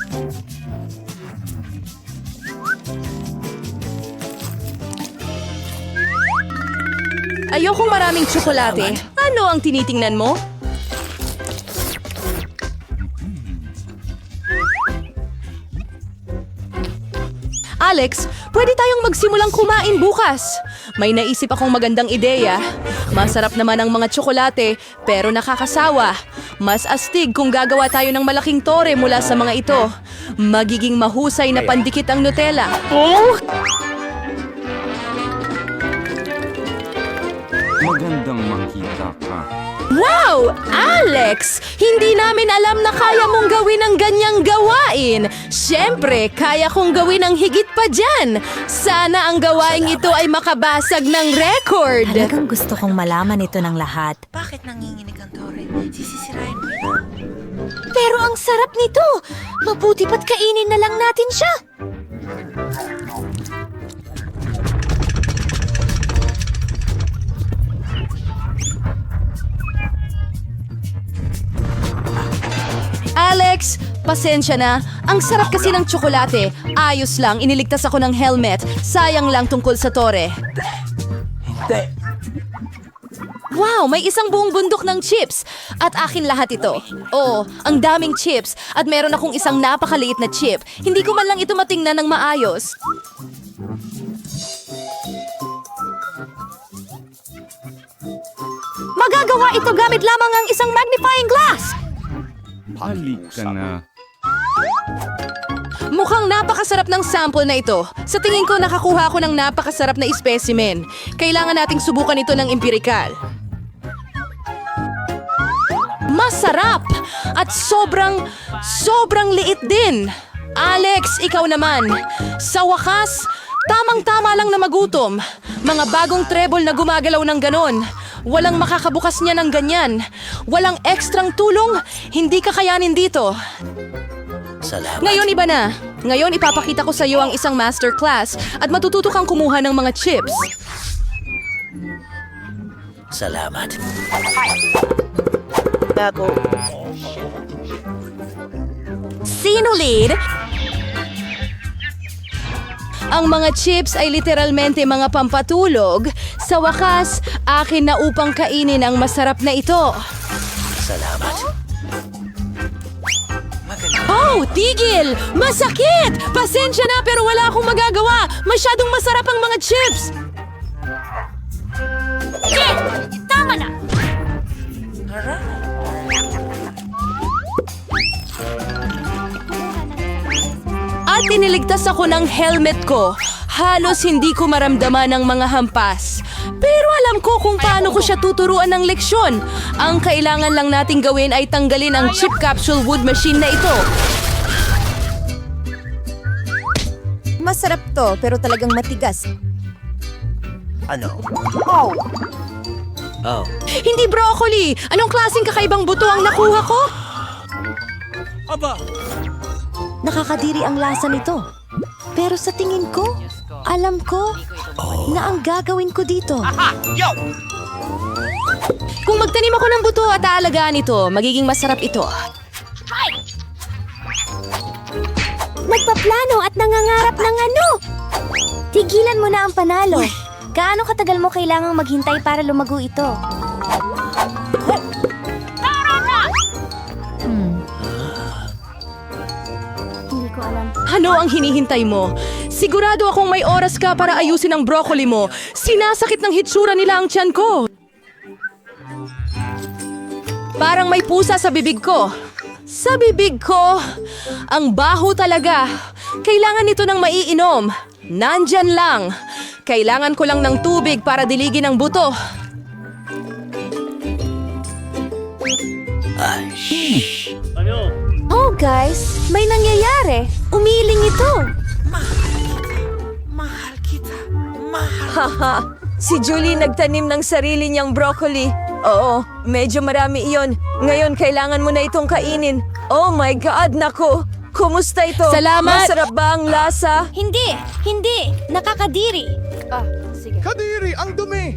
Ayokong maraming tsokolate. Ano ang tinitingnan mo? Alex, pwede tayong magsimulang kumain bukas. May naisip akong magandang ideya. Masarap naman ang mga tsokolate, pero nakakasawa. Mas astig kung gagawa tayo ng malaking tore mula sa mga ito. Magiging mahusay na pandikit ang Nutella. Magandang makita ka. Wow! Alex! Hindi namin alam na kaya mong gawin ang ganyang gawain. Siyempre, kaya kong gawin ang higit pa dyan. Sana ang gawain ito ay makabasag ng record. Talagang gusto kong malaman ito ng lahat. Bakit nanginginig ang tore? Sisisirain mo ito. Pero ang sarap nito. Mabuti pa't kainin na lang natin siya. Alex, pasensya na. Ang sarap kasi ng tsokolate. Ayos lang, iniligtas ako ng helmet. Sayang lang tungkol sa tore. Wow, may isang buong bundok ng chips. At akin lahat ito. Oo, ang daming chips. At meron akong isang napakaliit na chip. Hindi ko man lang ito matingnan ng maayos. Magagawa ito gamit lamang ang isang magnifying glass. Halik ka na. Mukhang napakasarap ng sample na ito. Sa tingin ko, nakakuha ko ng napakasarap na specimen. Kailangan nating subukan ito ng empirikal. Masarap! At sobrang liit din. Alex, ikaw naman. Sa wakas, tamang-tama lang na magutom. Mga bagong treble na gumagalaw ng ganon. Walang makakabukas niya ng ganyan. Walang ekstrang tulong. Hindi kakayanin dito. Salamat. Ngayon iba na. Ngayon ipapakita ko sa iyo ang isang masterclass at matututo kang kumuha ng mga chips. Salamat. Sino lead? Ang mga chips ay literalmente mga pampatulog. Sa wakas, akin na upang kainin ang masarap na ito. Salamat. Oh, tigil! Masakit! Pasensya na pero wala akong magagawa. Masyadong masarap ang mga chips. Tama na. At tiniligtas ako ng helmet ko. Halos hindi ko maramdaman ang mga hampas. Pero alam ko kung paano ko siya tuturuan ng leksyon. Ang kailangan lang nating gawin ay tanggalin ang chip capsule wood machine na ito. Masarap to, pero talagang matigas. Ano? Oh! Oh. Hindi broccoli! Anong klaseng kakaibang buto ang nakuha ko? Aba! Nakakadiri ang lasa nito. Pero sa tingin ko, alam ko na ang gagawin ko dito. Kung magtanim ako ng buto at aalagaan ito, magiging masarap ito. Nagpaplano at nangangarap ng ano? Tigilan mo na ang panalo. Gaano katagal mo kailangang maghintay para lumago ito? Hindi ko alam. Ano ang hinihintay mo? Sigurado akong may oras ka para ayusin ang broccoli mo. Sinasakit ng hitsura nila ang tiyan ko. Parang may pusa sa bibig ko. Sa bibig ko, ang baho talaga. Kailangan nito ng maiinom. Nandyan lang. Kailangan ko lang ng tubig para diligin ang buto. Oh guys, may nangyayari. Umiling ito. Haha, si Julie nagtanim ng sarili niyang broccoli. Oo, medyo marami iyon. Ngayon, kailangan mo na itong kainin. Oh my God, naku! Kumusta ito? Salamat! Masarap ba ang lasa? Hindi, nakakadiri. Kadiri, ang dumi!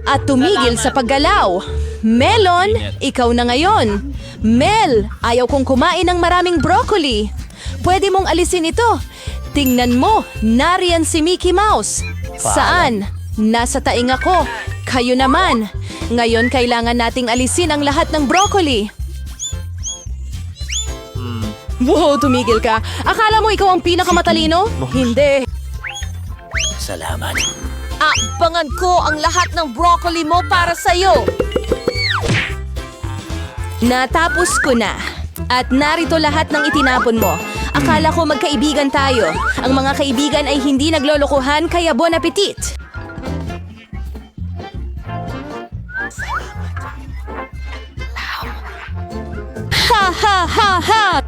At tumigil sa paggalaw. Melon, ikaw na ngayon. Mel, ayaw kong kumain ng maraming broccoli. Pwede mong alisin ito. Tingnan mo, nariyan si Mickey Mouse. Saan? Nasa taing ako. Kayo naman. Ngayon kailangan nating alisin ang lahat ng broccoli. Wow, tumigil ka. Akala mo ikaw ang pinakamatalino? Hindi. Salamat. Abangan ko ang lahat ng broccoli mo para sa'yo. Natapos ko na. At narito lahat ng itinapon mo. Akala ko magkaibigan tayo. Ang mga kaibigan ay hindi naglolokohan, kaya bon appetit! Ha ha ha ha!